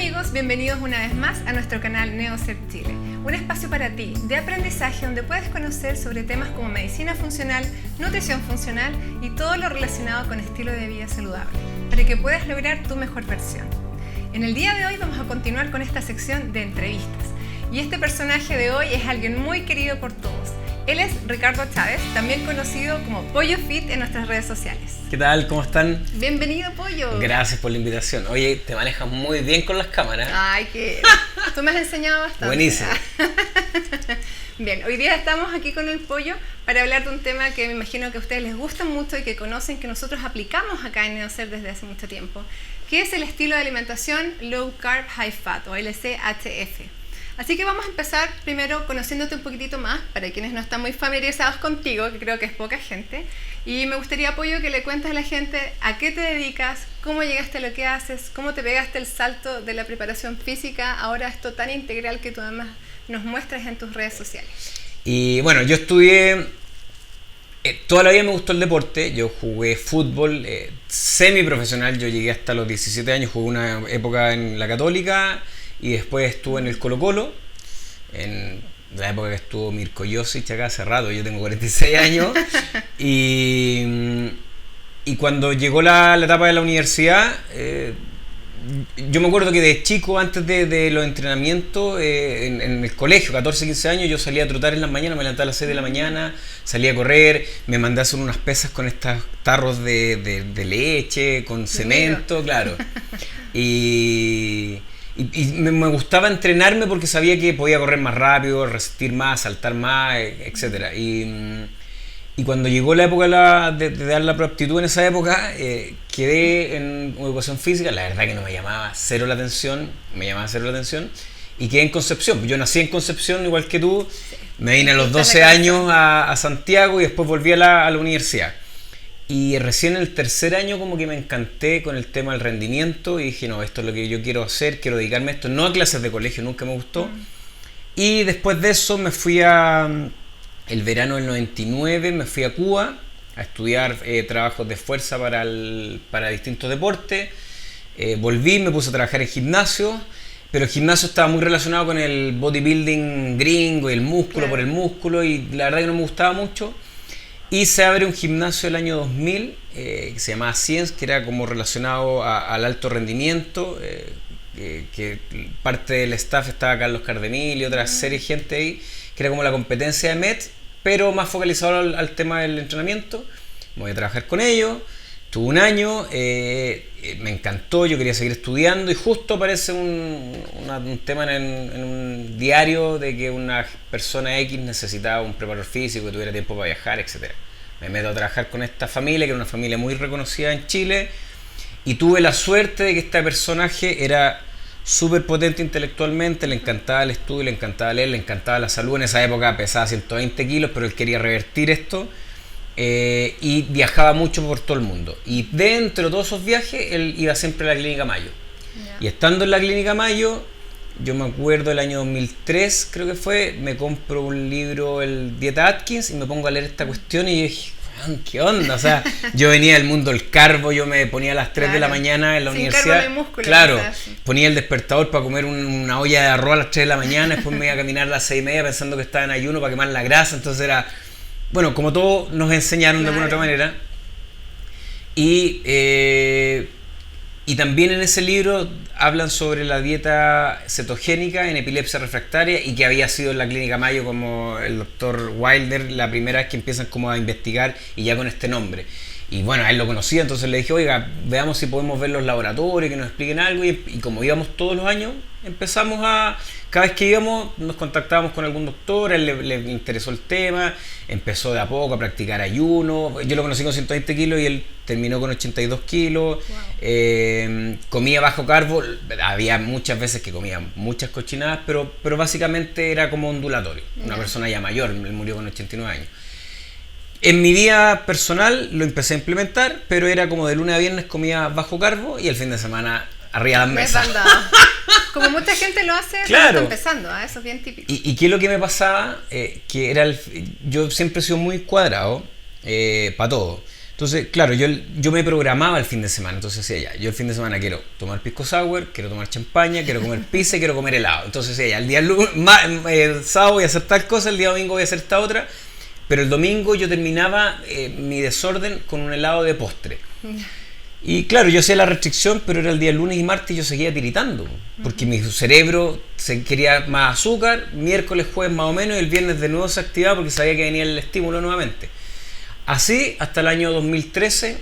amigos, bienvenidos una vez más a nuestro canal NeoCert Chile, un espacio para ti de aprendizaje donde puedes conocer sobre temas como medicina funcional, nutrición funcional y todo lo relacionado con estilo de vida saludable, para que puedas lograr tu mejor versión. En el día de hoy vamos a continuar con esta sección de entrevistas y este personaje de hoy es alguien muy querido por todos. Él es Ricardo Chávez, también conocido como Pollo Fit en nuestras redes sociales. ¿Qué tal? ¿Cómo están? Bienvenido, Pollo. Gracias por la invitación. Oye, te manejas muy bien con las cámaras. Ay, que tú me has enseñado bastante. Buenísimo. Bien, hoy día estamos aquí con el Pollo para hablar de un tema que me imagino que a ustedes les gusta mucho y que conocen, que nosotros aplicamos acá en NeoCert desde hace mucho tiempo, que es el estilo de alimentación Low Carb High Fat o LCHF. Así que vamos a empezar primero conociéndote un poquitito más, para quienes no están muy familiarizados contigo, que creo que es poca gente. Y me gustaría, Pollo, que le cuentes a la gente a qué te dedicas, cómo llegaste a lo que haces, cómo te pegaste el salto de la preparación física, ahora esto tan integral que tú además nos muestras en tus redes sociales. Y bueno, yo estudié, toda la vida me gustó el deporte, yo jugué fútbol semiprofesional, yo llegué hasta los 17 años, jugué una época en la Católica, y después estuve en el Colo-Colo, en la época que estuvo Mirko Josic acá hace rato, yo tengo 46 años, y cuando llegó la etapa de la universidad, yo me acuerdo que de chico, antes de los entrenamientos, en el colegio, 14, 15 años, yo salía a trotar en las mañanas, me levantaba a las 6 de la mañana, salía a correr, me mandé a hacer unas pesas con estos tarros de leche, con cemento, claro, y me gustaba entrenarme porque sabía que podía correr más rápido, resistir más, saltar más, etc. Y cuando llegó la época de dar la proaptitud en esa época, quedé en educación física, la verdad que no me llamaba cero la atención, y quedé en Concepción. Yo nací en Concepción igual que tú, me vine a los 12 años a Santiago y después volví a la universidad. Y recién en el tercer año como que me encanté con el tema del rendimiento y dije, no, esto es lo que yo quiero hacer, quiero dedicarme a esto, no a clases de colegio, nunca me gustó. Y después de eso me fui el verano del 99, me fui a Cuba a estudiar trabajos de fuerza para distintos deportes. Volví, me puse a trabajar en gimnasio, pero el gimnasio estaba muy relacionado con el bodybuilding gringo y el músculo, claro, por el músculo, y la verdad que no me gustaba mucho. Y se abre un gimnasio el año 2000 que se llamaba Science, que era como relacionado al alto rendimiento, que parte del staff estaba Carlos Cardemil y otra serie de gente ahí, que era como la competencia de MET, pero más focalizado al tema del entrenamiento. Voy a trabajar con ellos, tuve un año, me encantó, yo quería seguir estudiando y justo aparece un tema en un diario de que una persona X necesitaba un preparador físico, que tuviera tiempo para viajar, etc. Me meto a trabajar con esta familia, que era una familia muy reconocida en Chile, y tuve la suerte de que este personaje era súper potente intelectualmente, le encantaba el estudio, le encantaba leer, le encantaba la salud. En esa época pesaba 120 kilos, pero él quería revertir esto. Y viajaba mucho por todo el mundo, y dentro de todos esos viajes él iba siempre a la Clínica Mayo. Y estando en la Clínica Mayo, yo me acuerdo el año 2003 creo que fue, me compro un libro, el Dieta Atkins, y me pongo a leer esta cuestión y yo dije, ¿qué onda? O sea, yo venía del mundo del carbo, yo me ponía a las 3 de la mañana en la universidad, carbo no hay músculo, claro, ponía el despertador para comer una olla de arroz a las 3 de la mañana, después me iba a caminar a las 6:30 pensando que estaba en ayuno para quemar la grasa, entonces era... Bueno, como todos nos enseñaron, claro, de alguna otra manera. Y también en ese libro hablan sobre la dieta cetogénica en epilepsia refractaria, y que había sido en la Clínica Mayo, como el doctor Wilder, la primera vez que empiezan como a investigar, y ya con este nombre. Y bueno, a él lo conocía, entonces le dije, oiga, veamos si podemos ver los laboratorios, que nos expliquen algo. Y como íbamos todos los años, empezamos cada vez que íbamos nos contactábamos con algún doctor, a él le interesó el tema, empezó de a poco a practicar ayuno. Yo lo conocí con 120 kilos y él terminó con 82 kilos. Wow. Comía bajo carbo, había muchas veces que comía muchas cochinadas, pero básicamente era como ondulatorio. Una persona ya mayor, él murió con 89 años. En mi vida personal lo empecé a implementar, pero era como de lunes a viernes comía bajo carbo y el fin de semana arriba de las mesas. Como mucha gente lo hace, claro, empezando, eso es bien típico. ¿Y qué es lo que me pasaba? Que era yo siempre he sido muy cuadrado para todo. Entonces, claro, yo me programaba el fin de semana. Entonces decía, ya, yo el fin de semana quiero tomar pisco sour, quiero tomar champaña, quiero comer pizza y quiero comer helado. Entonces decía, ya, el día el sábado voy a hacer tal cosa, el día domingo voy a hacer esta otra. Pero el domingo yo terminaba mi desorden con un helado de postre. Y claro, yo hacía la restricción, pero era el día lunes y martes y yo seguía tiritando. Porque mi cerebro se quería más azúcar, miércoles, jueves más o menos, y el viernes de nuevo se activaba porque sabía que venía el estímulo nuevamente. Así hasta el año 2013,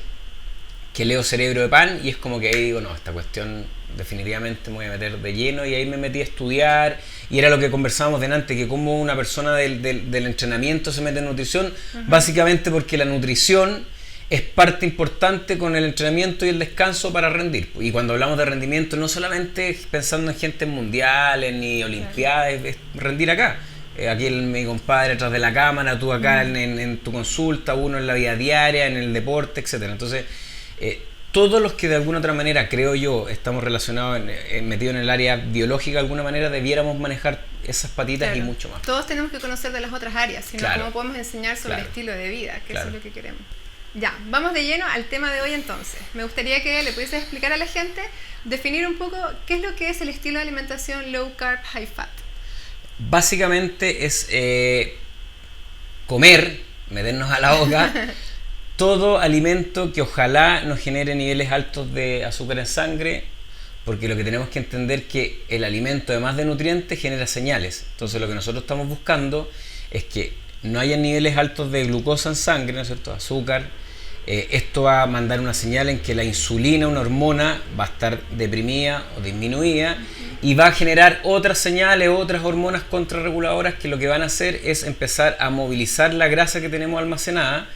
que leo Cerebro de Pan, y es como que ahí digo, no, esta cuestión definitivamente me voy a meter de lleno, y ahí me metí a estudiar, y era lo que conversábamos delante, que como una persona del entrenamiento se mete en nutrición, básicamente porque la nutrición es parte importante con el entrenamiento y el descanso para rendir. Y cuando hablamos de rendimiento, no solamente pensando en gente mundiales ni olimpiadas, es rendir acá. Aquí mi compadre atrás de la cámara, tú acá en tu consulta, uno en la vida diaria, en el deporte, etcétera. Entonces, todos los que de alguna otra manera, creo yo, estamos relacionados, metidos en el área biológica de alguna manera, debiéramos manejar esas patitas y mucho más. Todos tenemos que conocer de las otras áreas, sino cómo podemos enseñar sobre el estilo de vida, que eso es lo que queremos. Ya, vamos de lleno al tema de hoy entonces. Me gustaría que le pudieses explicar a la gente, definir un poco qué es lo que es el estilo de alimentación low carb, high fat. Básicamente es comer, meternos a la boca, todo alimento que ojalá nos genere niveles altos de azúcar en sangre, porque lo que tenemos que entender es que el alimento, además de nutrientes, genera señales. Entonces lo que nosotros estamos buscando es que no haya niveles altos de glucosa en sangre, ¿no es cierto?, azúcar. Esto va a mandar una señal en que la insulina, una hormona, va a estar deprimida o disminuida, y va a generar otras señales, otras hormonas contrarreguladoras que lo que van a hacer es empezar a movilizar la grasa que tenemos almacenada,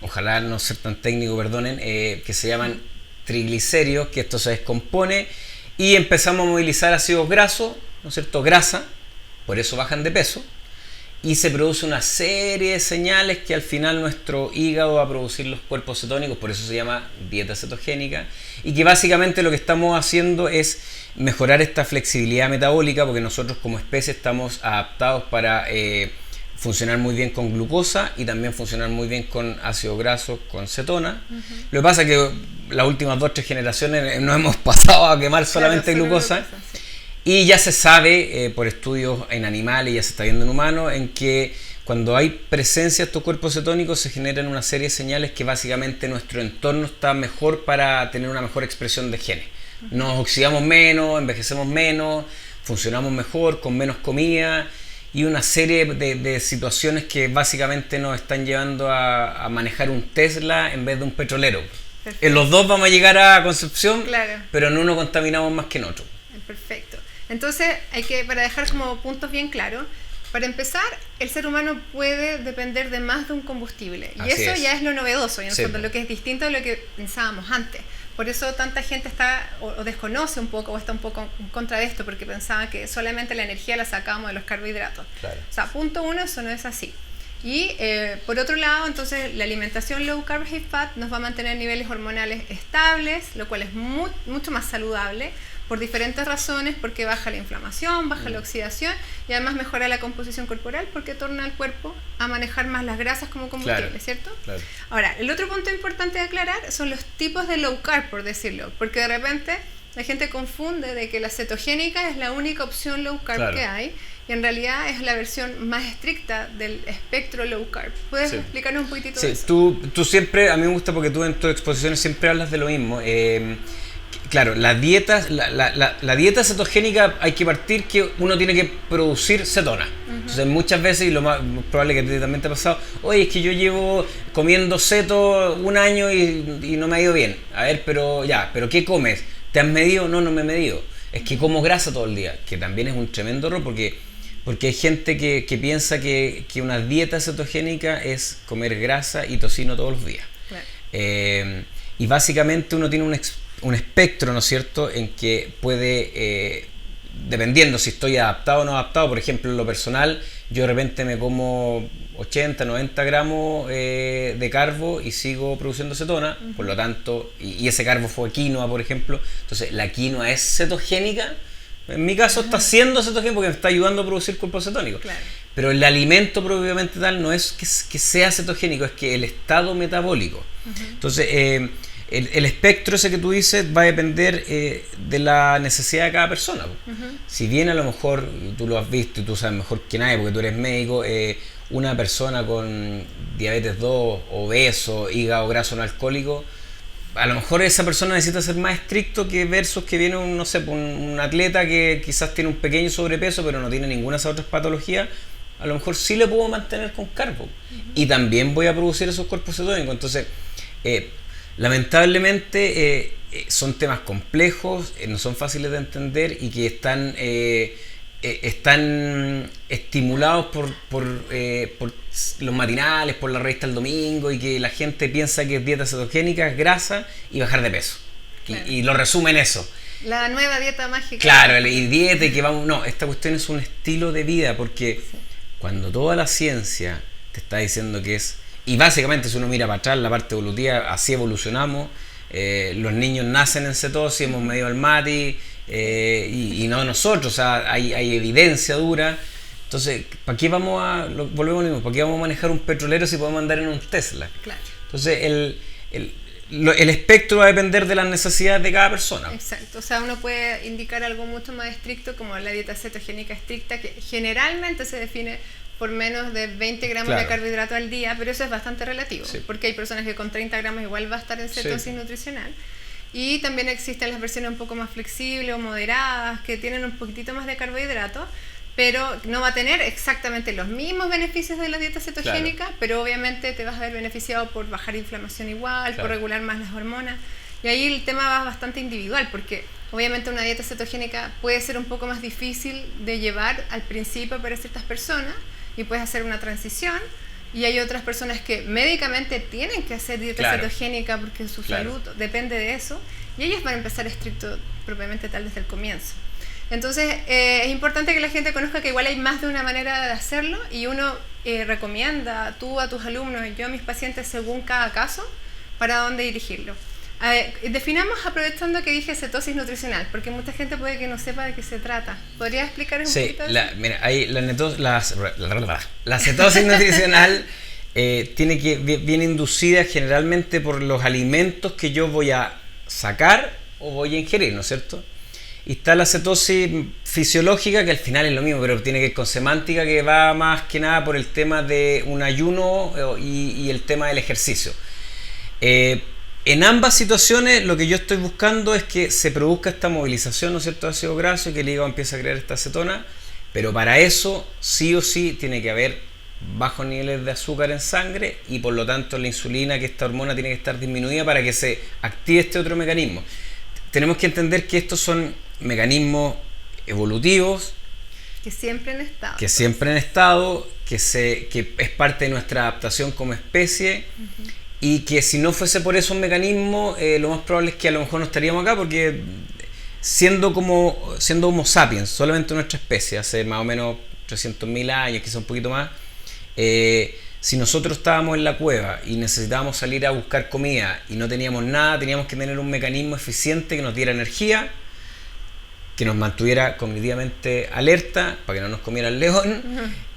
ojalá no ser tan técnico, perdonen, que se llaman triglicéridos, que esto se descompone, y empezamos a movilizar ácidos grasos, ¿no es cierto?, grasa, por eso bajan de peso, y se produce una serie de señales que al final nuestro hígado va a producir los cuerpos cetónicos, por eso se llama dieta cetogénica, y que básicamente lo que estamos haciendo es mejorar esta flexibilidad metabólica, porque nosotros como especie estamos adaptados para funcionar muy bien con glucosa y también funcionar muy bien con ácido graso, con cetona. Lo que pasa es que las últimas 2 o 3 generaciones nos hemos pasado a quemar solamente glucosa. Sí. Y ya se sabe por estudios en animales, ya se está viendo en humanos, en que cuando hay presencia de estos cuerpos cetónicos se generan una serie de señales que básicamente nuestro entorno está mejor para tener una mejor expresión de genes. Nos oxidamos menos, envejecemos menos, funcionamos mejor, con menos comida, y una serie de situaciones que básicamente nos están llevando a manejar un Tesla en vez de un petrolero. Perfecto. En los dos vamos a llegar a Concepción, pero en uno contaminamos más que en otro. Perfecto. Entonces, para dejar como puntos bien claros, para empezar, el ser humano puede depender de más de un combustible. Y eso ya es lo novedoso, y en el fondo lo que es distinto a lo que pensábamos antes. Por eso tanta gente está o desconoce un poco o está un poco en contra de esto, porque pensaba que solamente la energía la sacábamos de los carbohidratos. Claro. O sea, punto uno, eso no es así. Y por otro lado, entonces la alimentación low carb, high fat nos va a mantener niveles hormonales estables, lo cual es mucho más saludable por diferentes razones, porque baja la inflamación, baja la oxidación y además mejora la composición corporal porque torna al cuerpo a manejar más las grasas como combustible, ¿cierto? Claro. Ahora, el otro punto importante de aclarar son los tipos de low carb, por decirlo, porque de repente la gente confunde de que la cetogénica es la única opción low carb que hay, y en realidad es la versión más estricta del espectro low carb. ¿Puedes explicarnos un poquitito de eso? Tú siempre, a mí me gusta porque tú en tus exposiciones siempre hablas de lo mismo. Claro, la dieta cetogénica hay que partir que uno tiene que producir cetona. Entonces muchas veces, y lo más probable que a ti también te ha pasado, oye, es que yo llevo comiendo ceto 1 año y no me ha ido bien. A ver, pero ¿qué comes? ¿Te has medido? No me he medido. Es que como grasa todo el día, que también es un tremendo error porque hay gente que piensa que una dieta cetogénica es comer grasa y tocino todos los días. Claro. Y básicamente uno tiene un espectro, ¿no es cierto?, en que puede, dependiendo si estoy adaptado o no adaptado, por ejemplo, en lo personal, yo de repente me como 80, 90 gramos de carbo y sigo produciendo cetona, por lo tanto, y ese carbo fue quinoa, por ejemplo, entonces la quinoa es cetogénica, en mi caso está siendo cetogénica porque me está ayudando a producir cuerpos cetónicos. Claro. Pero el alimento propiamente tal no es que sea cetogénico, es que el estado metabólico. Entonces, el espectro ese que tú dices va a depender de la necesidad de cada persona. Si bien a lo mejor, tú lo has visto y tú sabes mejor que nadie porque tú eres médico, una persona con diabetes 2, obeso, hígado graso no alcohólico, a lo mejor esa persona necesita ser más estricto que versus que viene un, no sé, un atleta que quizás tiene un pequeño sobrepeso pero no tiene ninguna de esas otras patologías. A lo mejor sí le puedo mantener con carbo y también voy a producir esos cuerpos cetónicos. Entonces, lamentablemente son temas complejos, no son fáciles de entender y que están estimulados por los matinales, por la revista El Domingo, y que la gente piensa que es dieta cetogénica, es grasa y bajar de peso. Claro. Y lo resume en eso. La nueva dieta mágica. Claro, y dieta y que vamos... No, esta cuestión es un estilo de vida, porque cuando toda la ciencia te está diciendo que es... Y básicamente si uno mira para atrás, la parte evolutiva, así evolucionamos. Los niños nacen en cetosis, hemos medido el MATI, y no nosotros, o sea, hay evidencia dura. Entonces, ¿para qué vamos a... volvemos al mismo, ¿para qué vamos a manejar un petrolero si podemos andar en un Tesla? Claro. Entonces, el espectro va a depender de las necesidades de cada persona. Exacto, o sea, uno puede indicar algo mucho más estricto como la dieta cetogénica estricta, que generalmente se define por menos de 20 gramos de carbohidrato al día, pero eso es bastante relativo, porque hay personas que con 30 gramos igual va a estar en cetosis nutricional. Y también existen las versiones un poco más flexibles o moderadas que tienen un poquitito más de carbohidrato, pero no va a tener exactamente los mismos beneficios de la dieta cetogénica, pero obviamente te vas a ver beneficiado por bajar inflamación igual, por regular más las hormonas. Y ahí el tema va bastante individual, porque obviamente una dieta cetogénica puede ser un poco más difícil de llevar al principio para ciertas personas y puedes hacer una transición. Y hay otras personas que médicamente tienen que hacer dieta cetogénica porque su salud depende de eso, y ellos van a empezar estricto propiamente tal desde el comienzo. Entonces es importante que la gente conozca que igual hay más de una manera de hacerlo, y uno recomienda tú a tus alumnos y yo a mis pacientes según cada caso para dónde dirigirlo. Definamos, aprovechando que dije cetosis nutricional, porque mucha gente puede que no sepa de qué se trata. ¿Podrías explicar un poquito eso? Mira, la cetosis nutricional viene inducida generalmente por los alimentos que yo voy a sacar o voy a ingerir, ¿no es cierto? Y está la cetosis fisiológica, que al final es lo mismo, pero tiene que ver con semántica, que va más que nada por el tema de un ayuno y el tema del ejercicio. En ambas situaciones lo que yo estoy buscando es que se produzca esta movilización, ¿no es cierto?, de ácido graso, y que el hígado empiece a crear esta acetona, pero para eso sí o sí tiene que haber bajos niveles de azúcar en sangre, y por lo tanto la insulina, que esta hormona, tiene que estar disminuida para que se active este otro mecanismo. Tenemos que entender que estos son mecanismos evolutivos que siempre han estado, que es parte de nuestra adaptación como especie, y que si no fuese por esos mecanismos, lo más probable es que a lo mejor no estaríamos acá, porque siendo Homo sapiens, solamente nuestra especie, hace más o menos 300.000 años, quizá un poquito más, si nosotros estábamos en la cueva y necesitábamos salir a buscar comida y no teníamos nada, teníamos que tener un mecanismo eficiente que nos diera energía, que nos mantuviera cognitivamente alerta para que no nos comiera el león,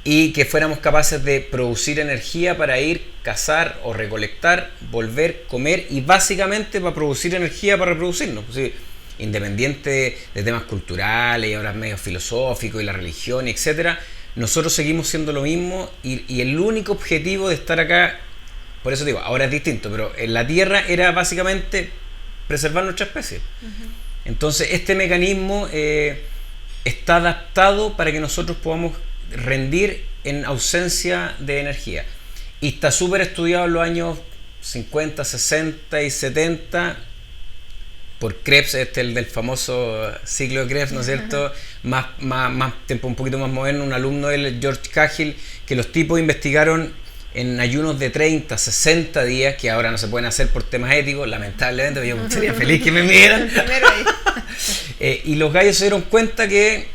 y que fuéramos capaces de producir energía para ir, cazar o recolectar, volver, comer, y básicamente para producir energía para reproducirnos. Pues, independiente de temas culturales y ahora medios filosóficos y la religión, etcétera, nosotros seguimos siendo lo mismo, y el único objetivo de estar acá, por eso digo, ahora es distinto, pero en la Tierra era básicamente preservar nuestra especie. Entonces este mecanismo está adaptado para que nosotros podamos rendir en ausencia de energía, y está súper estudiado en los años 50, 60 y 70 por Krebs, el del famoso ciclo de Krebs, ¿no es cierto? Más tiempo, un poquito más moderno, un alumno de George Cahill, que los tipos investigaron en ayunos de 30, 60 días, que ahora no se pueden hacer por temas éticos, lamentablemente, yo sería feliz que me midieran. Y los gallos se dieron cuenta que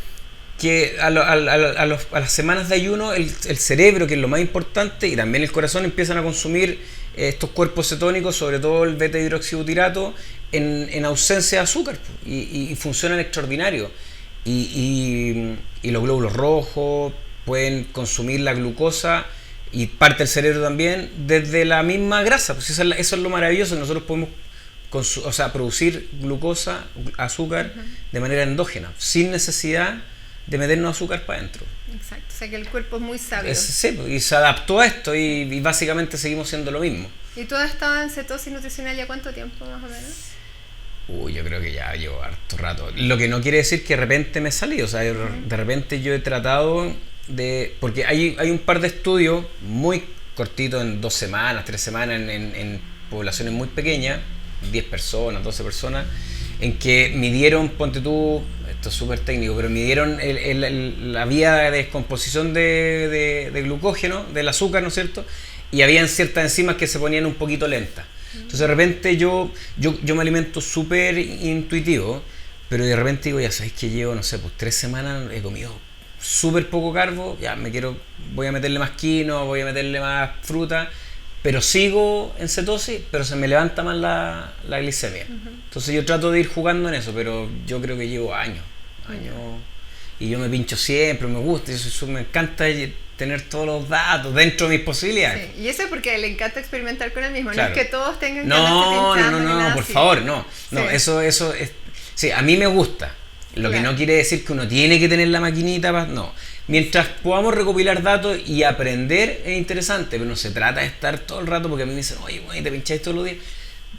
a las semanas de ayuno el cerebro, que es lo más importante, y también el corazón, empiezan a consumir estos cuerpos cetónicos, sobre todo el beta hidroxibutirato, en ausencia de azúcar, y funcionan extraordinarios. Y los glóbulos rojos, pueden consumir la glucosa y parte del cerebro también desde la misma grasa. Pues eso es lo maravilloso. Nosotros podemos producir glucosa, azúcar, de manera endógena, sin necesidad de meternos azúcar para adentro. Exacto, o sea que el cuerpo es muy sabio. Sí, y se adaptó a esto y básicamente seguimos siendo lo mismo. ¿Y tú has estado en cetosis nutricional ya cuánto tiempo más o menos? Yo creo que ya llevo harto rato. Lo que no quiere decir que de repente me salí, o sea, de repente yo he tratado de... Porque hay un par de estudios muy cortitos, en 2 semanas, 3 semanas, en poblaciones muy pequeñas, 10 personas, 12 personas, en que midieron, ponte tú, esto es súper técnico, pero midieron la vía de descomposición de glucógeno, del azúcar, ¿no es cierto? Y habían ciertas enzimas que se ponían un poquito lentas. Entonces de repente yo me alimento súper intuitivo, pero de repente digo, ya sabéis que llevo, no sé, pues 3 semanas he comido súper poco carbo, ya voy a meterle más quinoa, voy a meterle más fruta, pero sigo en cetosis, pero se me levanta más la glicemia. Entonces yo trato de ir jugando en eso, pero yo creo que llevo años, y yo me pincho siempre, me gusta, me encanta tener todos los datos dentro de mis posibilidades. Sí, y eso es porque le encanta experimentar con él mismo, claro. No es que todos tengan que No, por favor, no, sí. eso es, sí, a mí me gusta, lo que no quiere decir que uno tiene que tener la maquinita, no. Mientras podamos recopilar datos y aprender es interesante, pero no se trata de estar todo el rato, porque a mí me dicen, oye, güey, te pincháis todos los días.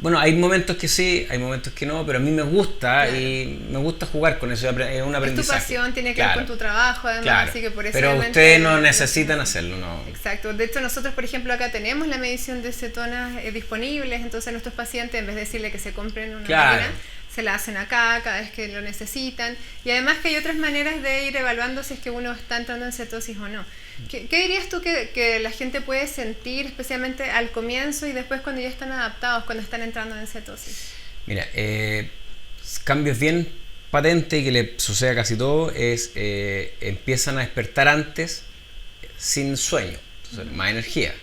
Bueno, hay momentos que sí, hay momentos que no, pero a mí me gusta, claro. Y me gusta jugar con eso, es un aprendizaje. Es tu pasión, tiene que ver con tu trabajo, además, claro. Así que por eso. Pero ustedes no necesitan hacerlo, ¿no? Exacto, de hecho nosotros, por ejemplo, acá tenemos la medición de cetonas disponibles, entonces nuestros pacientes, en vez de decirle que se compren una máquina, se la hacen acá cada vez que lo necesitan, y además que hay otras maneras de ir evaluando si es que uno está entrando en cetosis o no. ¿Qué dirías tú que la gente puede sentir, especialmente al comienzo y después cuando ya están adaptados, cuando están entrando en cetosis? Mira, cambios bien patentes y que le sucede a casi todo es empiezan a despertar antes sin sueño, entonces, más energía,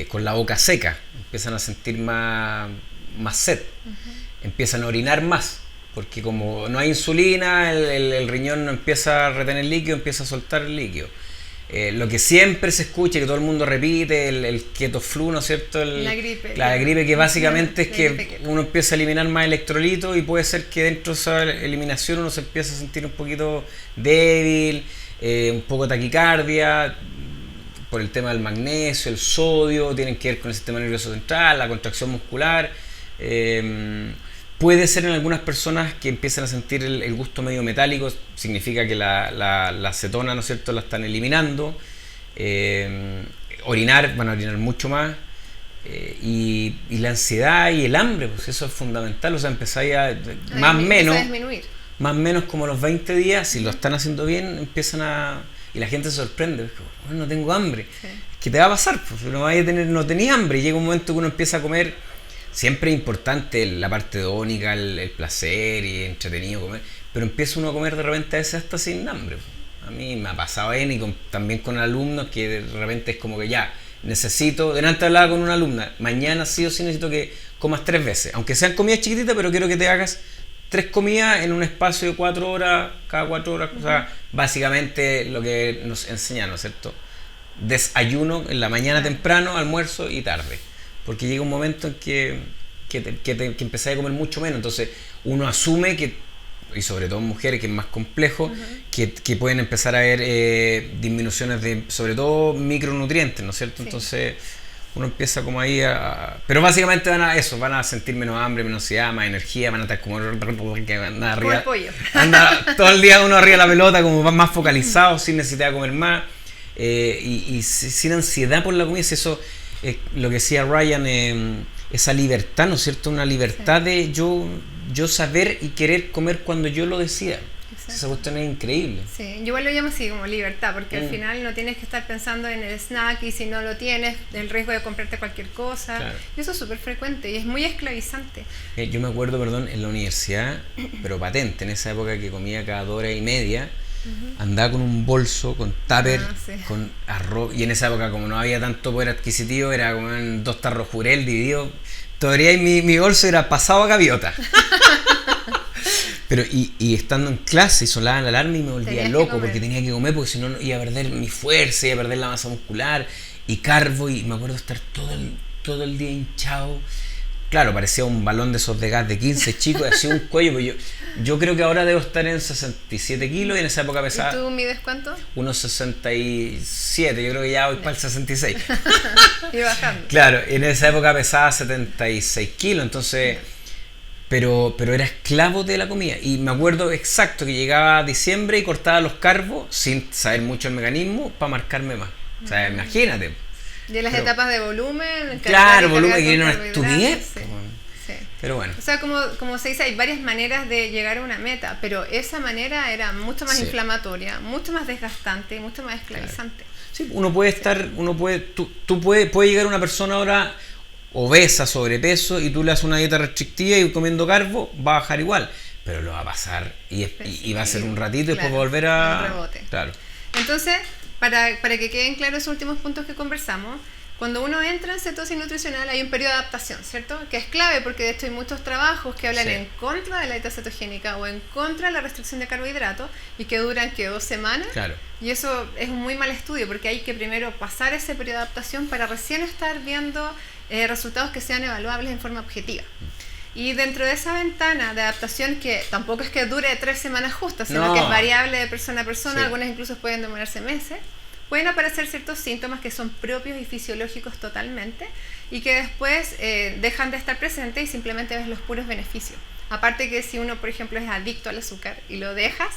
con la boca seca, empiezan a sentir más sed, empiezan a orinar más, porque como no hay insulina, el riñón no empieza a retener líquido, empieza a soltar el líquido. Lo que siempre se escucha, que todo el mundo repite, el keto flu, ¿no es cierto? La gripe. La gripe, que básicamente es que uno empieza a eliminar más electrolitos y puede ser que dentro de esa eliminación uno se empieza a sentir un poquito débil, un poco taquicardia, por el tema del magnesio, el sodio, tienen que ver con el sistema nervioso central, la contracción muscular. Puede ser en algunas personas que empiezan a sentir el gusto medio metálico, significa que la cetona, ¿no es cierto?, la están eliminando. Van a orinar mucho más. Y la ansiedad y el hambre, pues eso es fundamental. O sea, empezáis más o menos como los 20 días, si lo están haciendo bien, y la gente se sorprende, no tengo hambre. Sí. Es que te va a pasar, pues no tenías hambre, y llega un momento que uno empieza a comer. Siempre es importante la parte hedónica, el placer y entretenido comer, pero empieza uno a comer de repente a veces hasta sin hambre. A mí me ha pasado también con alumnos que de repente es como que ya, delante hablaba con una alumna, mañana sí o sí necesito que comas 3 veces, aunque sean comidas chiquititas, pero quiero que te hagas 3 comidas en un espacio de 4 horas, cada 4 horas, o sea, básicamente lo que nos enseñan, ¿no es cierto? Desayuno en la mañana temprano, almuerzo y tarde. Porque llega un momento en que empezáis a comer mucho menos, entonces uno asume que, y sobre todo en mujeres, que es más complejo, que pueden empezar a haber disminuciones de, sobre todo, micronutrientes, ¿no es cierto? Sí. Entonces uno empieza como ahí pero básicamente van a sentir menos hambre, menos ansiedad, más energía, van a estar como arriba, anda todo el día uno arriba de la pelota, como más focalizado, sin necesidad de comer más, y sin ansiedad por la comida. Eso lo que decía Ryan, esa libertad, ¿no es cierto? Una libertad de yo saber y querer comer cuando yo lo decida. Exacto. Esa cuestión es increíble. Sí, yo igual lo llamo así, como libertad, porque al final no tienes que estar pensando en el snack, y si no lo tienes, el riesgo de comprarte cualquier cosa. Claro. Y eso es súper frecuente y es muy esclavizante. Yo me acuerdo, en la universidad, pero patente, en esa época que comía cada 2 horas y media, andaba con un bolso, con tupper, con arroz, y en esa época, como no había tanto poder adquisitivo, era como en 2 tarros Jurel dividido, todavía mi bolso era pasado a gaviota. Pero y estando en clase sonaban la alarma y me volvía Tenías que loco comer. porque tenía que comer porque si no iba a perder mi fuerza, iba a perder la masa muscular y carbo y me acuerdo estar todo el día hinchado. Claro, parecía un balón de esos de gas de 15 chicos y hacía un cuello. Pero yo creo que ahora debo estar en 67 kilos y en esa época ¿Y pesaba tú mides cuánto? unos 67. Yo creo que ya voy para el 66. Y bajando. Claro, en esa época pesaba 76 kilos, entonces... Pero era esclavo de la comida. Y me acuerdo exacto que llegaba diciembre y cortaba los carbos sin saber mucho el mecanismo para marcarme más. O sea, imagínate. Y las Pero- etapas de volumen. Claro, cargar y volumen cargar que era una con carbohidratos, estupidez. sí, sí. Pero bueno. O sea, como se dice, hay varias maneras de llegar a una meta, pero esa manera era mucho más Sí. inflamatoria, mucho más desgastante y mucho más esclavizante. Sí, tú puede llegar una persona ahora obesa, sobrepeso, y tú le haces una dieta restrictiva y comiendo carbo, va a bajar igual. Pero lo va a pasar y va a ser un ratito y después Claro, va a volver a... un rebote. Claro. Entonces, para que queden claros esos últimos puntos que conversamos, cuando uno entra en cetosis nutricional hay un periodo de adaptación, ¿cierto? Que es clave porque de hecho hay muchos trabajos que hablan Sí. en contra de la dieta cetogénica o en contra de la restricción de carbohidratos y que duran, ¿qué? 2 semanas. Claro. Y eso es un muy mal estudio porque hay que primero pasar ese periodo de adaptación para recién estar viendo resultados que sean evaluables en forma objetiva. Y dentro de esa ventana de adaptación, que tampoco es que dure 3 semanas justas, sino No. que es variable de persona a persona, Sí. algunas incluso pueden demorarse meses, pueden aparecer ciertos síntomas que son propios y fisiológicos totalmente y que después dejan de estar presentes y simplemente ves los puros beneficios. Aparte que si uno, por ejemplo, es adicto al azúcar y lo dejas,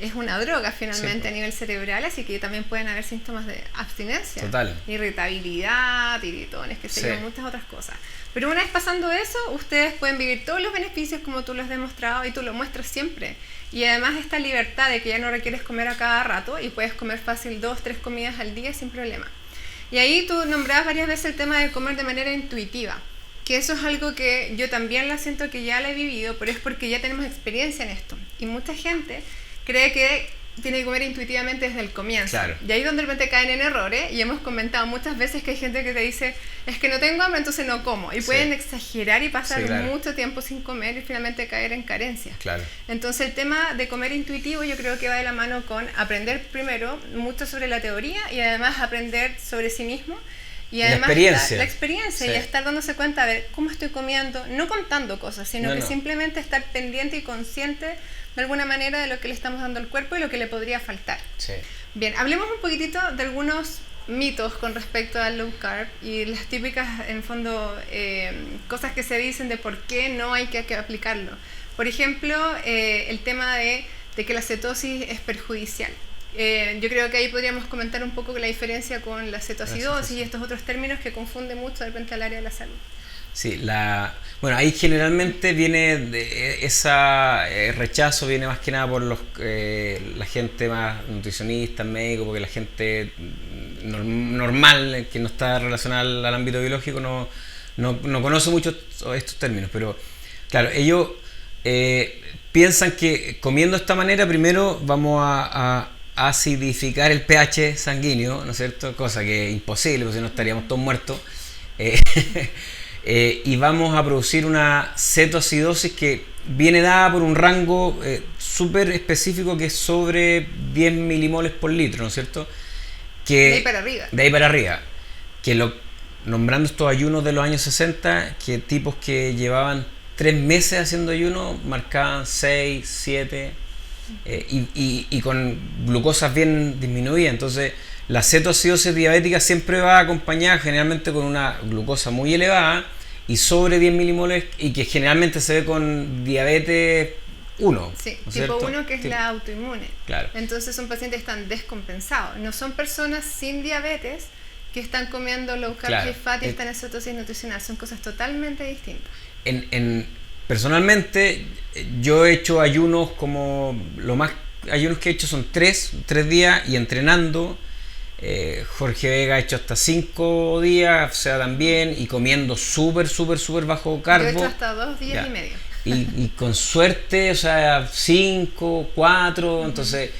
es una droga finalmente Sí. a nivel cerebral, así que también pueden haber síntomas de abstinencia, Total. irritabilidad, tiritones, qué sé Sí. yo, muchas otras cosas. Pero una vez pasando eso, ustedes pueden vivir todos los beneficios como tú lo has demostrado y tú lo muestras siempre. Y además esta libertad de que ya no requieres comer a cada rato y puedes comer fácil 2, 3 comidas al día sin problema. Y ahí tú nombrabas varias veces el tema de comer de manera intuitiva, que eso es algo que yo también la siento que ya la he vivido, pero es porque ya tenemos experiencia en esto. Y mucha gente cree que tiene que comer intuitivamente desde el comienzo. Claro. Y ahí es donde de repente caen en errores y hemos comentado muchas veces que hay gente que te dice es que no tengo hambre entonces no como y Sí. pueden exagerar y pasar Sí, claro. mucho tiempo sin comer y finalmente caer en carencia. Claro. Entonces el tema de comer intuitivo yo creo que va de la mano con aprender primero mucho sobre la teoría y además aprender sobre sí mismo y La además experiencia. la experiencia Sí. y estar dándose cuenta de cómo estoy comiendo, no contando cosas, sino No, que no. simplemente estar pendiente y consciente de alguna manera de lo que le estamos dando al cuerpo y lo que le podría faltar. Sí. Bien, hablemos un poquitito de algunos mitos con respecto al low carb y las típicas, en fondo, cosas que se dicen de por qué no hay que aplicarlo. Por ejemplo, el tema de que la cetosis es perjudicial. Yo creo que ahí podríamos comentar un poco la diferencia con la cetoacidosis y estos otros términos que confunden mucho de repente al área de la salud. Sí, bueno, ahí generalmente viene de ese rechazo viene más que nada por la gente más nutricionista, médico, porque la gente normal que no está relacionada al ámbito biológico no conoce mucho estos términos, pero claro, ellos piensan que comiendo de esta manera primero vamos a acidificar el pH sanguíneo, ¿no es cierto? Cosa que es imposible, porque si no estaríamos todos muertos. Y vamos a producir una cetoacidosis que viene dada por un rango súper específico que es sobre 10 milimoles por litro, ¿no es cierto? De ahí para arriba. De ahí para arriba. Nombrando estos ayunos de los años 60, que tipos que llevaban 3 meses haciendo ayuno marcaban 6, 7 y con glucosas bien disminuidas. Entonces la cetoacidosis diabética siempre va acompañada generalmente con una glucosa muy elevada y sobre 10 milimoles y que generalmente se ve con diabetes 1. Sí, ¿no es tipo cierto? 1 que es la autoinmune. Claro. Entonces son pacientes que están descompensados. No son personas sin diabetes que están comiendo low carb, Claro. high fat y están en cetosis nutricional. Son cosas totalmente distintas. Personalmente, yo he hecho ayunos ayunos que he hecho son 3 días y entrenando. Jorge Vega ha hecho hasta 5 días, o sea, también, y comiendo súper bajo carbo. Yo he hecho hasta 2 días Ya. y medio. Y con suerte, o sea, 5, 4, entonces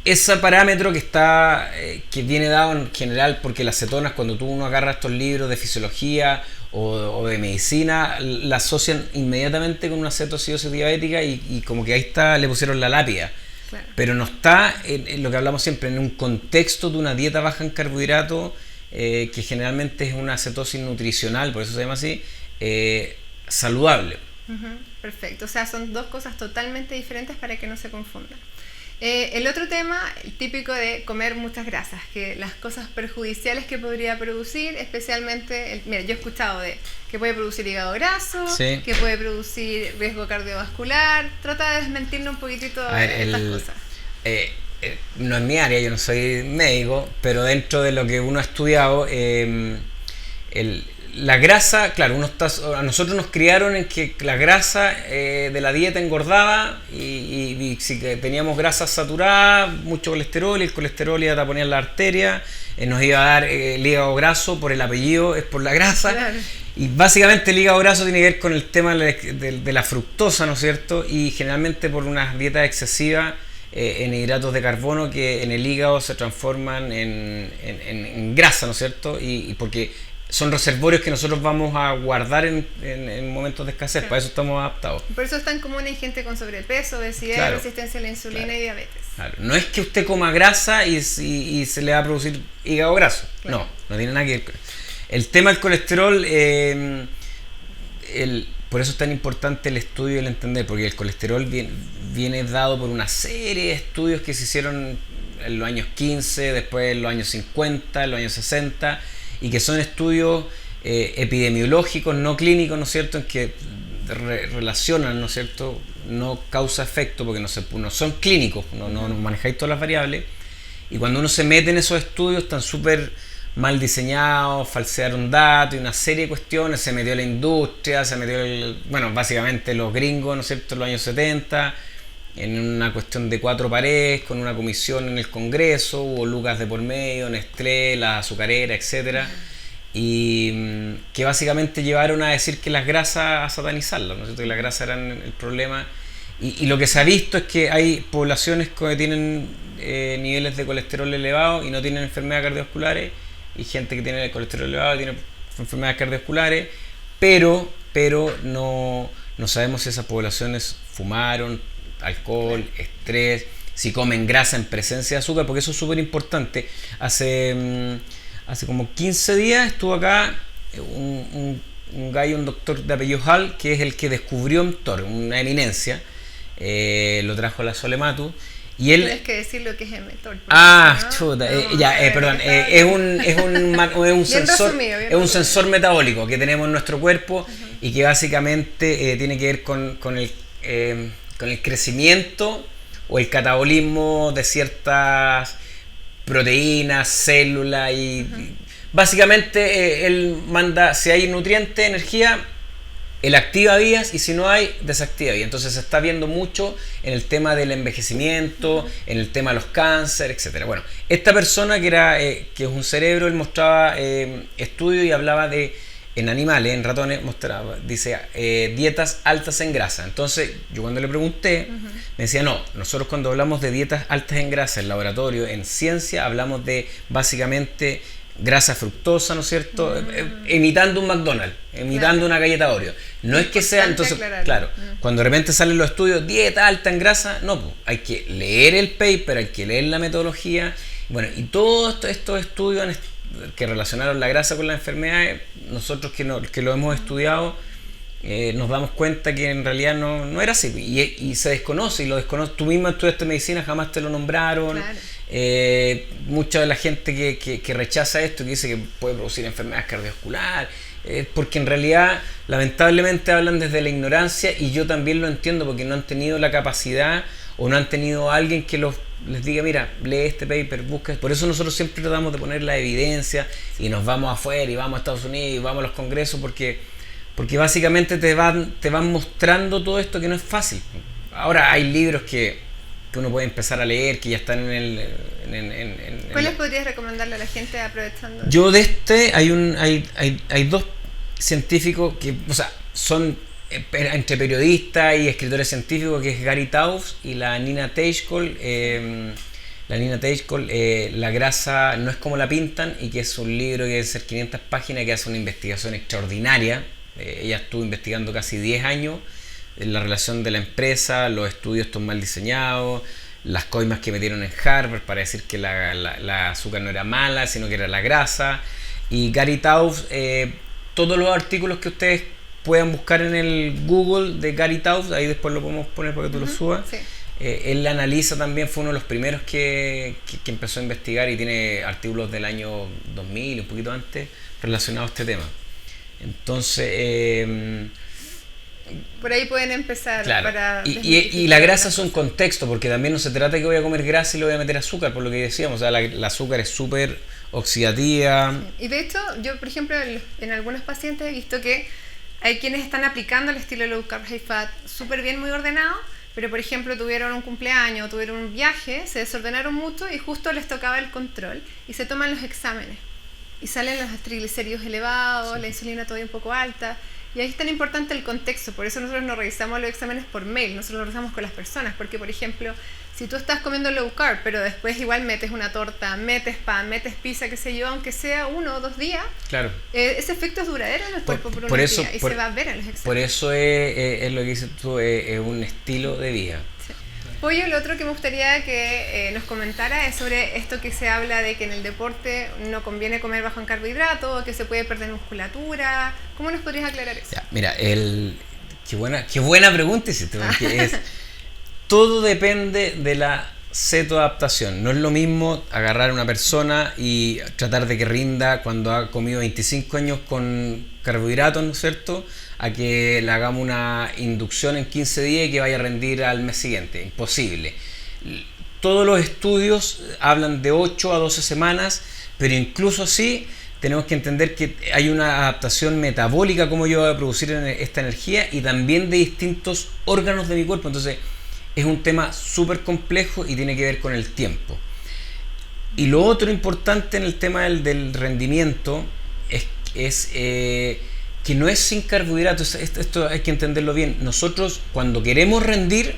ese parámetro que viene dado en general porque las cetonas, cuando uno agarra estos libros de fisiología o de medicina, la asocian inmediatamente con una cetoacidosis diabética y como que ahí está, le pusieron la lápida. Claro. Pero no está en lo que hablamos siempre, en un contexto de una dieta baja en carbohidratos, que generalmente es una cetosis nutricional, por eso se llama así, saludable. Perfecto, o sea, son dos cosas totalmente diferentes para que no se confundan. El otro tema, el típico de comer muchas grasas, que las cosas perjudiciales que podría producir, especialmente, mira, yo he escuchado de que puede producir hígado graso, Sí. que puede producir riesgo cardiovascular. Trata de desmentirnos un poquitito de estas cosas. No es mi área, yo no soy médico, pero dentro de lo que uno ha estudiado, la grasa, claro, a nosotros nos criaron en que la grasa de la dieta engordaba y si que teníamos grasa saturada, mucho colesterol, y el colesterol iba a taponear la arteria, nos iba a dar el hígado graso por el apellido, es por la grasa. Claro. Y básicamente el hígado graso tiene que ver con el tema de la fructosa, ¿no es cierto? Y generalmente por una dieta excesiva en hidratos de carbono que en el hígado se transforman en grasa, ¿no es cierto? Y porque son reservorios que nosotros vamos a guardar en momentos de escasez, claro. Para eso estamos adaptados. Por eso es tan común en gente con sobrepeso, obesidad, claro. Resistencia a la insulina, claro. Y diabetes. Claro. No es que usted coma grasa y se le va a producir hígado graso, claro. No tiene nada que ver con eso. El tema del colesterol, por eso es tan importante el estudio y el entender, porque el colesterol viene dado por una serie de estudios que se hicieron en los años 15, después en los años 50, en los años 60, y que son estudios epidemiológicos, no clínicos, ¿no es cierto?, en que relacionan, ¿no es cierto?, no causa-efecto, porque no son clínicos, no manejáis todas las variables, y cuando uno se mete en esos estudios están súper mal diseñados, falsearon datos y una serie de cuestiones, se metió la industria, básicamente los gringos, ¿no es cierto?, en los años 70, en una cuestión de 4 paredes, con una comisión en el Congreso, hubo lucas de por medio, Nestlé, la azucarera, etcétera, y que básicamente llevaron a decir que las grasas, a satanizarlas, ¿no es cierto?, que las grasas eran el problema, y lo que se ha visto es que hay poblaciones que tienen niveles de colesterol elevados y no tienen enfermedades cardiovasculares, y gente que tiene el colesterol elevado y tiene enfermedades cardiovasculares, pero no sabemos si esas poblaciones fumaron, alcohol, estrés, si comen grasa en presencia de azúcar, porque eso es súper importante. Hace como 15 días estuvo acá un doctor de apellido Hall, que es el que descubrió mTOR, una eminencia, lo trajo a la Solematu. Y él, tienes que decir lo que es mTOR. Chuta, perdón, es un sensor, resumido, es un sensor metabólico que tenemos en nuestro cuerpo. Uh-huh. Y que básicamente tiene que ver con el crecimiento o el catabolismo de ciertas proteínas, células y uh-huh. Básicamente él manda, si hay nutriente, energía, él activa vías y si no hay, desactiva vías. Entonces se está viendo mucho en el tema del envejecimiento, uh-huh. En el tema de los cánceres, etcétera. Bueno, esta persona que es un cerebro, él mostraba estudios y hablaba de, en animales, en ratones, dice dietas altas en grasa. Entonces yo cuando le pregunté, uh-huh. Me decía, no, nosotros cuando hablamos de dietas altas en grasa en laboratorio, en ciencia, hablamos de básicamente grasa fructosa, ¿no es cierto? Imitando un McDonald's, imitando una galleta Oreo. No es que sea, entonces, claro, cuando de repente salen los estudios, dieta alta en grasa, no, pues, hay que leer el paper, hay que leer la metodología, bueno, y todos estos estudios que relacionaron la grasa con las enfermedades, nosotros que lo hemos estudiado, nos damos cuenta que en realidad no era así, y se desconoce, y lo desconoce. Tú mismo estudiaste medicina, jamás te lo nombraron. Claro. Mucha de la gente que rechaza esto, que dice que puede producir enfermedades cardiovasculares, porque en realidad lamentablemente hablan desde la ignorancia, y yo también lo entiendo, porque no han tenido la capacidad o no han tenido a alguien que les diga, mira, lee este paper, busca. Por eso nosotros siempre tratamos de poner la evidencia y nos vamos afuera y vamos a Estados Unidos y vamos a los congresos, porque básicamente te van mostrando todo esto, que no es fácil. Ahora hay libros que uno puede empezar a leer, que ya están ¿Cuáles podrías recomendarle a la gente aprovechando? Yo hay dos científicos que, o sea, son entre periodistas y escritores científicos, que es Gary Taubes y la Nina Teicholz, la Nina Teicholz, La grasa no es como la pintan, y que es un libro que debe ser 500 páginas, que hace una investigación extraordinaria. Ella estuvo investigando casi 10 años en la relación de la empresa, los estudios estos mal diseñados, las coimas que metieron en Harvard para decir que la azúcar no era mala, sino que era la grasa. Y Gary Taubes, todos los artículos que ustedes puedan buscar en el Google de Gary Taubes, ahí después lo podemos poner para que tú lo subas. Sí. Él la analiza también, fue uno de los primeros que empezó a investigar, y tiene artículos del año 2000, un poquito antes, relacionados a este tema. Entonces, por ahí pueden empezar. Claro. Y la grasa es un contexto, porque también no se trata que voy a comer grasa y le voy a meter azúcar, por lo que decíamos. O sea, la azúcar es súper oxidativa. Sí. Y de hecho, yo por ejemplo, en algunos pacientes he visto que hay quienes están aplicando el estilo low carb high fat súper bien, muy ordenado, pero por ejemplo tuvieron un cumpleaños, tuvieron un viaje, se desordenaron mucho y justo les tocaba el control y se toman los exámenes y salen los triglicéridos elevados, sí, la insulina todavía un poco alta, y ahí es tan importante el contexto. Por eso nosotros no revisamos los exámenes por mail, nosotros lo revisamos con las personas, porque por ejemplo, si tú estás comiendo low carb, pero después igual metes una torta, metes pan, metes pizza, qué sé yo, aunque sea 1 o 2 días, claro, ese efecto es duradero en el cuerpo por unos días, y se va a ver en los exámenes. Por eso es lo que dices tú, es un estilo de vida. Sí. Pollo, lo otro que me gustaría que nos comentara es sobre esto que se habla de que en el deporte no conviene comer bajo en carbohidratos, que se puede perder musculatura. ¿Cómo nos podrías aclarar eso? Ya, mira, qué buena pregunta hiciste, porque todo depende de la cetoadaptación. No es lo mismo agarrar a una persona y tratar de que rinda cuando ha comido 25 años con carbohidratos, ¿no es cierto?, a que le hagamos una inducción en 15 días y que vaya a rendir al mes siguiente. Imposible. Todos los estudios hablan de 8 a 12 semanas, pero incluso así tenemos que entender que hay una adaptación metabólica, como yo voy a producir esta energía, y también de distintos órganos de mi cuerpo. Entonces es un tema súper complejo y tiene que ver con el tiempo. Y lo otro importante en el tema del rendimiento es que no es sin carbohidratos. Esto hay que entenderlo bien. Nosotros, cuando queremos rendir,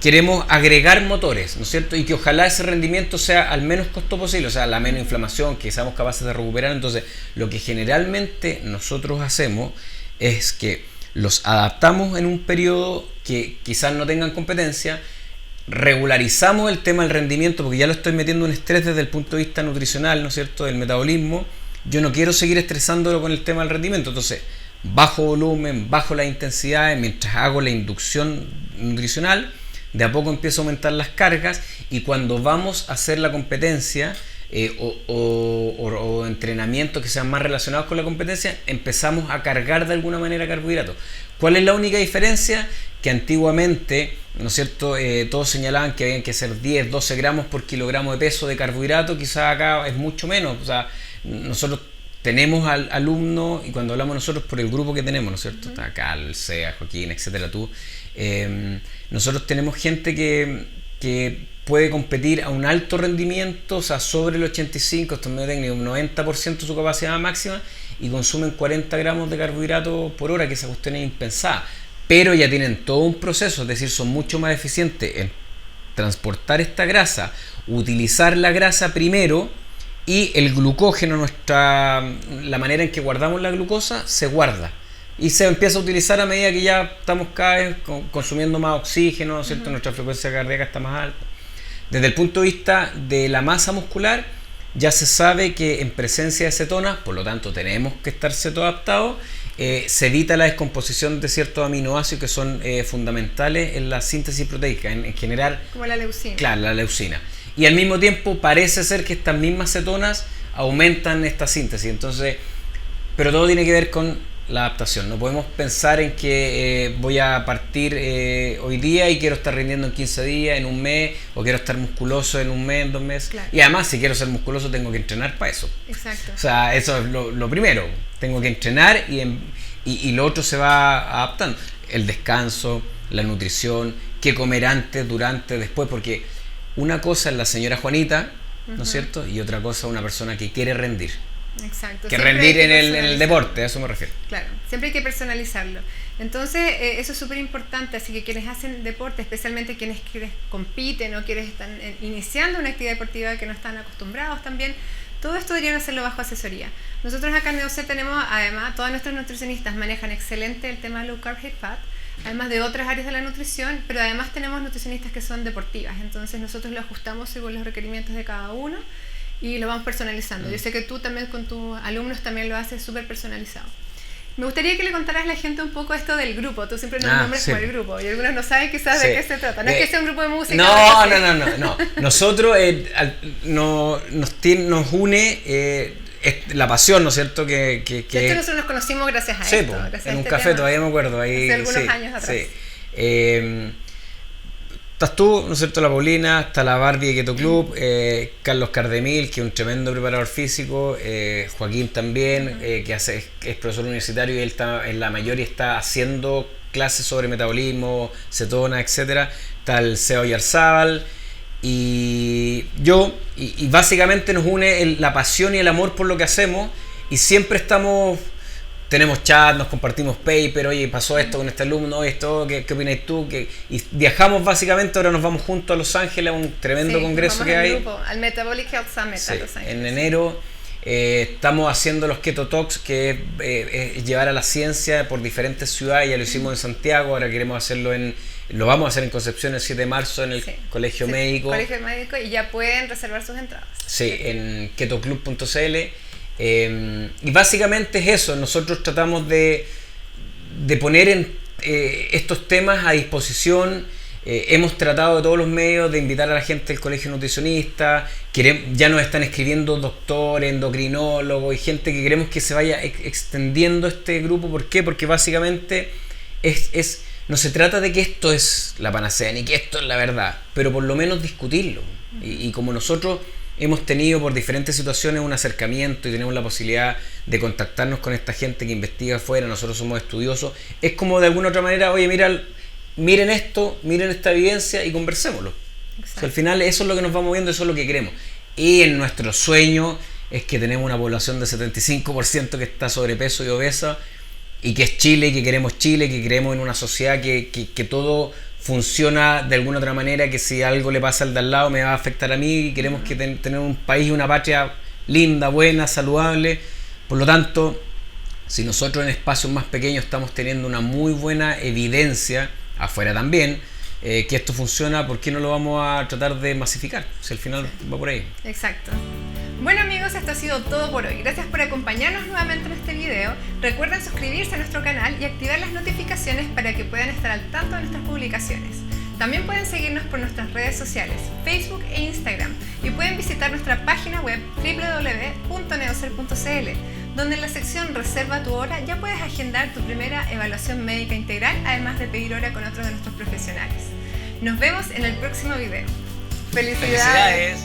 queremos agregar motores, ¿no es cierto? Y que ojalá ese rendimiento sea al menos costo posible, o sea, la menos inflamación, que seamos capaces de recuperar. Entonces, lo que generalmente nosotros hacemos es que los adaptamos en un periodo que quizás no tengan competencia, regularizamos el tema del rendimiento, porque ya lo estoy metiendo en estrés desde el punto de vista nutricional, ¿no es cierto?, del metabolismo. Yo no quiero seguir estresándolo con el tema del rendimiento, entonces bajo volumen, bajo la intensidad, mientras hago la inducción nutricional, de a poco empiezo a aumentar las cargas, y cuando vamos a hacer la competencia o entrenamientos que sean más relacionados con la competencia, empezamos a cargar de alguna manera carbohidratos. ¿Cuál es la única diferencia? Que antiguamente, ¿no es cierto?, todos señalaban que habían que ser 10, 12 gramos por kilogramo de peso de carbohidrato. Quizás acá es mucho menos. O sea, nosotros tenemos alumnos, y cuando hablamos nosotros por el grupo que tenemos, ¿no es cierto? Está acá el Sea, Joaquín, etcétera, tú. Nosotros tenemos gente que puede competir a un alto rendimiento, o sea, sobre el 85, esto es medio técnico, un 90% de su capacidad máxima, y consumen 40 gramos de carbohidratos por hora, que esa cuestión es impensada. Pero ya tienen todo un proceso, es decir, son mucho más eficientes en transportar esta grasa, utilizar la grasa primero, y el glucógeno, la manera en que guardamos la glucosa, se guarda y se empieza a utilizar a medida que ya estamos cada vez consumiendo más oxígeno, ¿no es cierto? Nuestra frecuencia cardíaca está más alta. Desde el punto de vista de la masa muscular, ya se sabe que en presencia de cetonas, por lo tanto tenemos que estar cetoadaptados, se evita la descomposición de ciertos aminoácidos que son fundamentales en la síntesis proteica, en generar... Como la leucina. Claro, la leucina. Y al mismo tiempo parece ser que estas mismas cetonas aumentan esta síntesis. Entonces, pero todo tiene que ver con la adaptación. No podemos pensar en que voy a partir hoy día y quiero estar rindiendo en 15 días, en un mes, o quiero estar musculoso en un mes, en 2 meses. Claro. Y además, si quiero ser musculoso, tengo que entrenar para eso. Exacto. O sea, eso es lo primero. Tengo que entrenar, y lo otro se va adaptando. El descanso, la nutrición, qué comer antes, durante, después, porque una cosa es la señora Juanita, ¿no es cierto?, y otra cosa es una persona que quiere rendir. Exacto. Que Siempre rendir hay que en el deporte, a eso me refiero. Claro, siempre hay que personalizarlo. Entonces, eso es súper importante, así que quienes hacen deporte, especialmente quienes compiten o quienes están iniciando una actividad deportiva que no están acostumbrados también, todo esto deberían hacerlo bajo asesoría. Nosotros acá en Neocel tenemos, además, todas nuestras nutricionistas manejan excelente el tema low carb, high fat, además de otras áreas de la nutrición, pero además tenemos nutricionistas que son deportivas, entonces nosotros lo ajustamos según los requerimientos de cada uno y lo vamos personalizando. Yo sé que tú también con tus alumnos también lo haces súper personalizado. Me gustaría que le contaras a la gente un poco esto del grupo. Tú siempre nos nombras como el grupo y algunos no saben quizás de qué se trata. No es que sea un grupo de música. No. Nosotros nos une la pasión, ¿no es cierto? Que nosotros nos conocimos gracias a esto. Gracias en a un este café, tema. todavía me acuerdo. Ahí, hace algunos años atrás. Sí. Estás tú, ¿no es cierto? La Paulina, está la Barbie de Keto Club, Carlos Cardemil, que es un tremendo preparador físico, Joaquín también, que es profesor universitario y él está en la mayor y está haciendo clases sobre metabolismo, cetona, etcétera. Está el Seo Yarzábal y yo, y básicamente nos une la pasión y el amor por lo que hacemos y siempre tenemos chat, nos compartimos paper, oye, pasó esto con este alumno, esto, ¿qué opinas tú? Y viajamos básicamente, ahora nos vamos juntos a Los Ángeles, a un tremendo congreso que hay. Grupo, al Metabolic Health Summit a Los Ángeles. En enero estamos haciendo los Keto Talks, que es llevar a la ciencia por diferentes ciudades, ya lo hicimos en Santiago, ahora queremos hacerlo lo vamos a hacer en Concepción el 7 de marzo en el Colegio Médico. Colegio Médico, y ya pueden reservar sus entradas. Sí, en ketoclub.cl. Y básicamente es eso, nosotros tratamos de poner estos temas a disposición. Hemos tratado de todos los medios de invitar a la gente del colegio nutricionista, ya nos están escribiendo doctores, endocrinólogos y gente que queremos que se vaya extendiendo este grupo. ¿Por qué? Porque básicamente no se trata de que esto es la panacea ni que esto es la verdad, pero por lo menos discutirlo. Y como nosotros hemos tenido por diferentes situaciones un acercamiento y tenemos la posibilidad de contactarnos con esta gente que investiga afuera, nosotros somos estudiosos, es como de alguna otra manera, oye, miren esto, miren esta evidencia y conversémoslo. O sea, al final eso es lo que nos va moviendo, eso es lo que queremos. Y en nuestro sueño es que tenemos una población de 75% que está sobrepeso y obesa, y que es Chile, que creemos en una sociedad que todo funciona de alguna otra manera, que si algo le pasa al de al lado me va a afectar a mí, y queremos que tener un país y una patria linda, buena, saludable. Por lo tanto, si nosotros en espacios más pequeños estamos teniendo una muy buena evidencia, afuera también, que esto funciona, ¿por qué no lo vamos a tratar de masificar? Si al final va por ahí. Exacto. Bueno amigos, esto ha sido todo por hoy. Gracias por acompañarnos nuevamente en este video. Recuerden suscribirse a nuestro canal y activar las notificaciones para que puedan estar al tanto de nuestras publicaciones. También pueden seguirnos por nuestras redes sociales, Facebook e Instagram, y pueden visitar nuestra página web www.neocel.cl, donde en la sección Reserva tu hora ya puedes agendar tu primera evaluación médica integral, además de pedir hora con otros de nuestros profesionales. Nos vemos en el próximo video. ¡Felicidades!